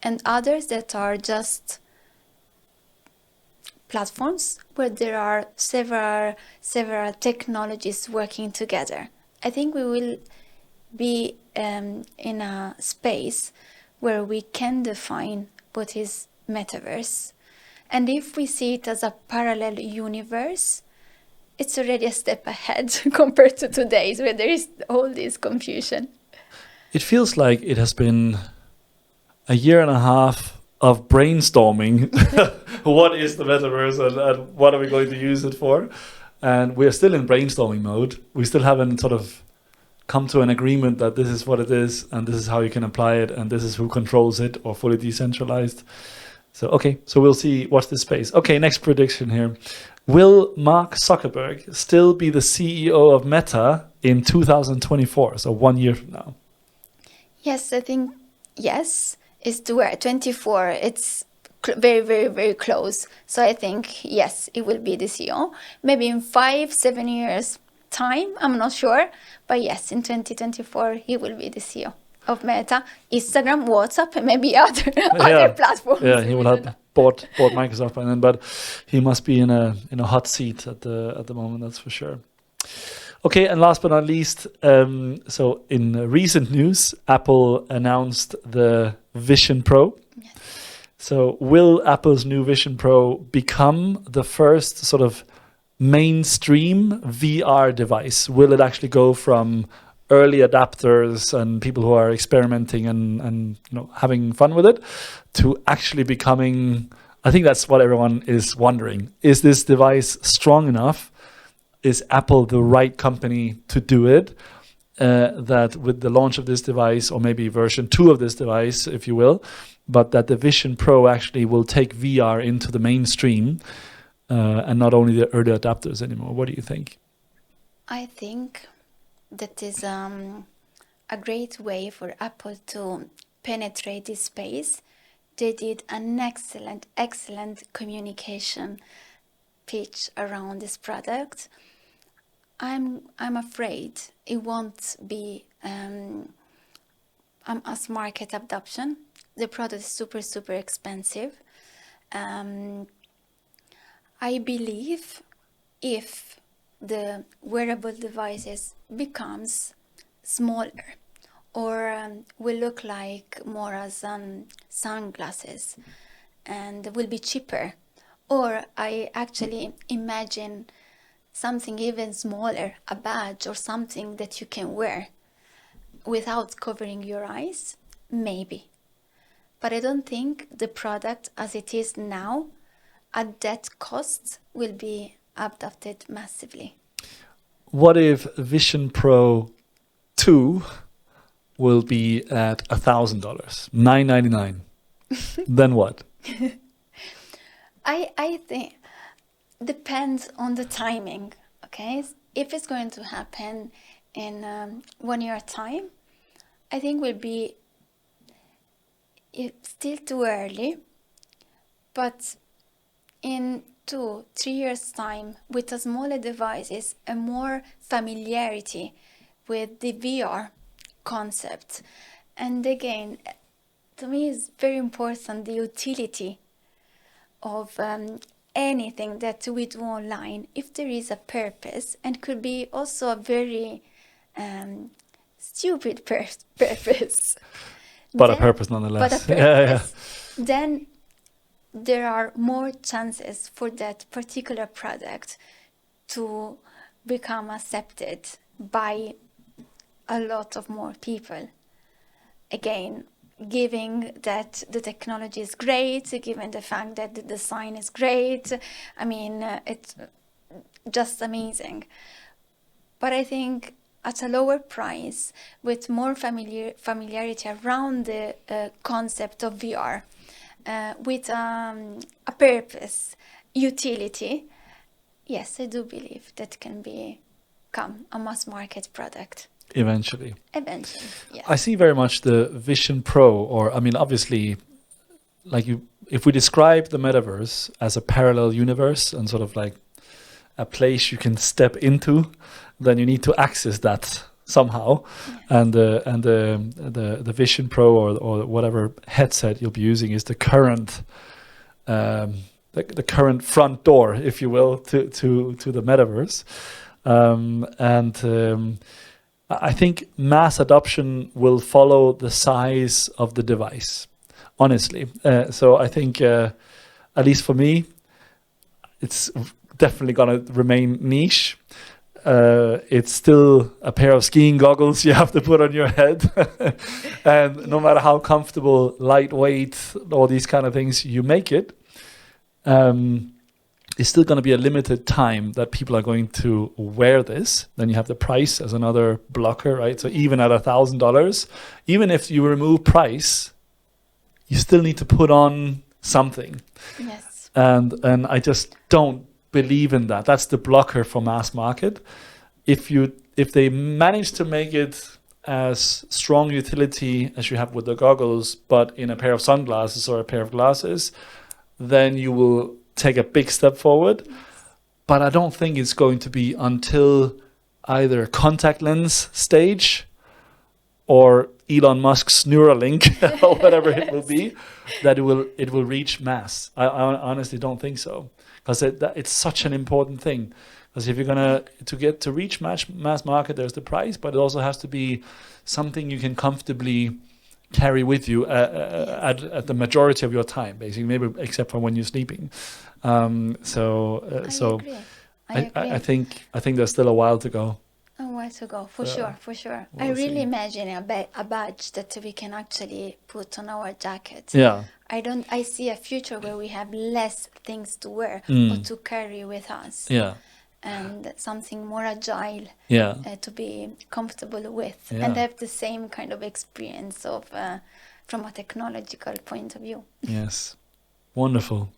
and others that are just platforms where there are several technologies working together. I think we will be in a space where we can define what is metaverse. And if we see it as a parallel universe, it's already a step ahead compared to today's, where there is all this confusion. It feels like it has been a year and a half of brainstorming. What is the metaverse and what are we going to use it for? And we're still in brainstorming mode. We still haven't sort of come to an agreement that this is what it is and this is how you can apply it and this is who controls it, or fully decentralized. So, okay, so we'll see. Watch this space. Okay, next prediction here. Will Mark Zuckerberg still be the CEO of Meta in 2024, so 1 year from now? Yes, I think yes. It's 24. It's very, very, very close. So I think, yes, it will be the CEO. Maybe in 5-7 years time, I'm not sure. But yes, in 2024, he will be the CEO of Meta, Instagram, WhatsApp, and maybe other platforms. Yeah, he will have bought Microsoft by then, but he must be in a hot seat at the moment, that's for sure. Okay, and last but not least, so in recent news, Apple announced the Vision Pro. Yes. So will Apple's new Vision Pro become the first sort of mainstream VR device? Will it actually go from early adapters and people who are experimenting and having fun with it to actually becoming, I think that's what everyone is wondering. Is this device strong enough? Is Apple the right company to do it? That with the launch of this device, or maybe version 2 of this device, if you will, but that the Vision Pro actually will take VR into the mainstream and not only the early adapters anymore. What do you think? I think that is a great way for Apple to penetrate this space. They did an excellent communication pitch around this product. I'm afraid it won't be a mass market adoption. The product is super expensive. I believe if the wearable devices becomes smaller or will look like more as sunglasses and will be cheaper, or I actually imagine something even smaller, a badge or something that you can wear without covering your eyes, maybe. But I don't think the product as it is now at that cost will be adopted massively. What if Vision Pro 2 will be at $1,000, $999? Then what? I think depends on the timing. Okay, if it's going to happen in 1 year time, I think will be it's still too early, but in 2-3 years time, with the smaller devices and more familiarity with the VR concept, and again, to me it's very important the utility of anything that we do online, if there is a purpose, and could be also a very stupid purpose. But a purpose nonetheless. Then there are more chances for that particular product to become accepted by a lot of more people. Again, given that the technology is great, given the fact that the design is great, I mean, it's just amazing. But I think at a lower price, with more familiarity around the concept of VR, with a purpose, utility, yes, I do believe that can be become a mass market product. Eventually. Eventually, yes. I see very much the Vision Pro, or I mean, obviously, like if we describe the metaverse as a parallel universe and sort of like a place you can step into, then you need to access that somehow. Yes. And the Vision Pro or whatever headset you'll be using is the current the current front door, if you will, to the metaverse. I think mass adoption will follow the size of the device, honestly. So I think, at least for me, it's definitely going to remain niche. It's still a pair of skiing goggles you have to put on your head. And no matter how comfortable, lightweight, all these kind of things you make it, it's still going to be a limited time that people are going to wear this. Then you have the price as another blocker, right? So even at $1,000, even if you remove price, you still need to put on something. Yes. And I just don't believe in that. That's the blocker for mass market. If they manage to make it as strong utility as you have with the goggles, but in a pair of sunglasses or a pair of glasses, then you will take a big step forward. But I don't think it's going to be until either contact lens stage or Elon Musk's Neuralink or whatever it will be that it will reach mass. I honestly don't think so, because it's such an important thing. Because if you're gonna to reach mass market, there's the price, but it also has to be something you can comfortably carry with you at the majority of your time, basically, maybe except for when you're sleeping. I agree. I think there's still a while to go. A while to go, for sure. We'll I really imagine a badge that we can actually put on our jacket. Yeah. I see a future where we have less things to wear or to carry with us. Yeah. And something more agile to be comfortable with and have the same kind of experience of from a technological point of view. Yes. Wonderful.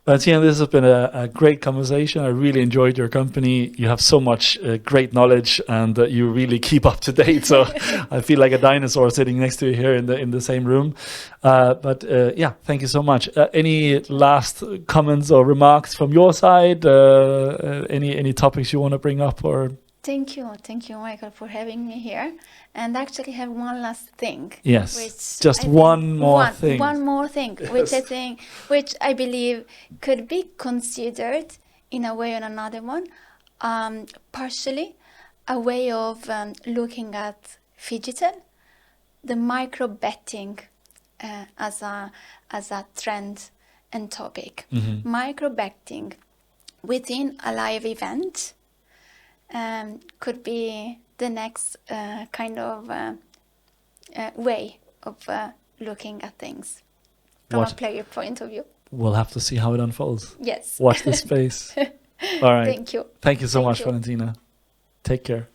Valentina, this has been a great conversation. I really enjoyed your company. You have so much great knowledge, and you really keep up to date. So I feel like a dinosaur sitting next to you here in the same room. Thank you so much. Any last comments or remarks from your side? Any topics you want to bring up or? Thank you, Michael, for having me here. And actually have one last thing. Yes, just one more thing. One more thing, which I believe could be considered in a way or another one, partially a way of looking at digital, the micro betting as a trend and topic. Mm-hmm. Micro betting within a live event could be the next kind of way of looking at things from a player point of view. We'll have to see how it unfolds. Yes. Watch this space. All right. Thank you. Thank you so much, Valentina. Take care.